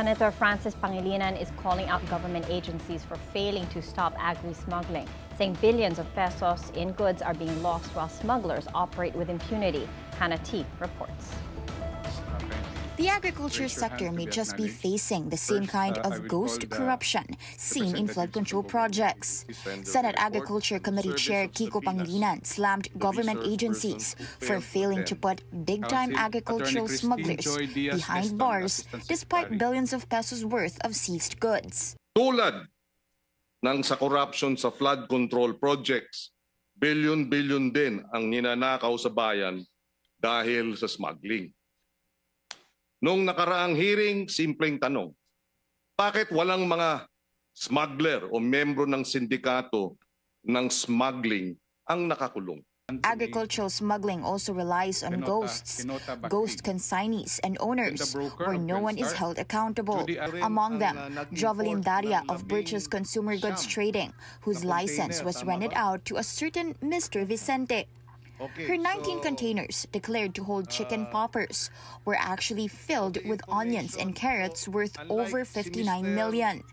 Senator Francis Pangilinan is calling out government agencies for failing to stop agri-smuggling, saying billions of pesos in goods are being lost while smugglers operate with impunity. Hannah T. reports. The agriculture sector may just be facing the same kind of ghost corruption seen in flood control projects. Senate Agriculture Committee Chair Kiko Pangilinan slammed government agencies for failing to put big-time agricultural smugglers behind bars despite billions of pesos worth of seized goods. Tulad ng sa corruption sa flood control projects, billion-billion din ang ninanakaw sa bayan dahil sa smuggling. Noong nakaraang hearing, simpleng tanong, bakit walang mga smuggler o membro ng sindikato ng smuggling ang nakakulong? Agricultural smuggling also relies on ghosts, ghost consignees and owners, where no one is held accountable. Among them, Jovelyn Daria of Birch's Consumer Goods Trading, whose license was rented out to a certain Mr. Vicente. Her 19 containers, declared to hold chicken poppers, were actually filled with onions and carrots worth over 59 million.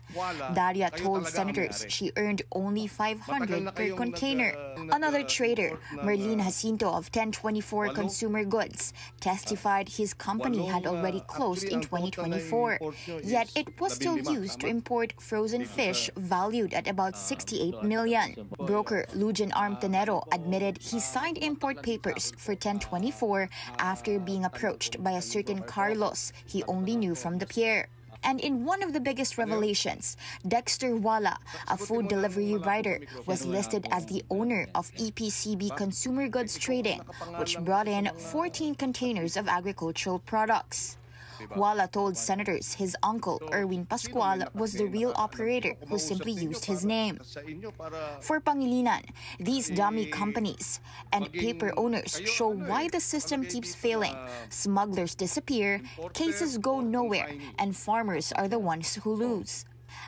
Daria told senators she earned only 500 per container. Another trader, Merlin Jacinto of 1024 Consumer Goods, testified his company had already closed in 2024, yet it was still used to import frozen fish valued at about 68 million. Broker Lujan Armtenero admitted he signed import papers for 1024 after being approached by a certain Carlos he only knew from the pier. And in one of the biggest revelations, Dexter Wala, a food delivery rider, was listed as the owner of EPCB Consumer Goods Trading, which brought in 14 containers of agricultural products. Wala told senators his uncle, Erwin Pascual, was the real operator who simply used his name. For Pangilinan, these dummy companies and paper owners show why the system keeps failing. Smugglers disappear, cases go nowhere, and farmers are the ones who lose.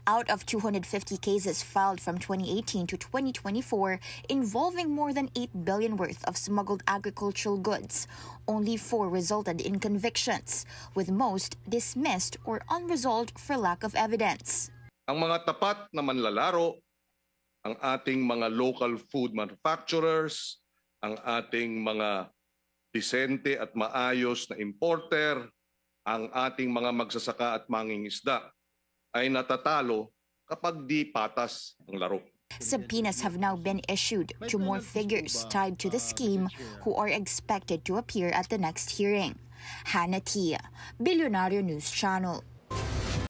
Out of 250 cases filed from 2018 to 2024 involving more than 8 billion worth of smuggled agricultural goods, only 4 resulted in convictions, with most dismissed or unresolved for lack of evidence. Ang mga tapat na manlalaro, ang ating mga local food manufacturers, ang ating mga disente at maayos na importer, ang ating mga magsasaka at mangingisda, ay natatalo kapag di patas ang laro. Subpoenas have now been issued to more figures tied to the scheme who are expected to appear at the next hearing. Hannah Tia, Billionario News Channel.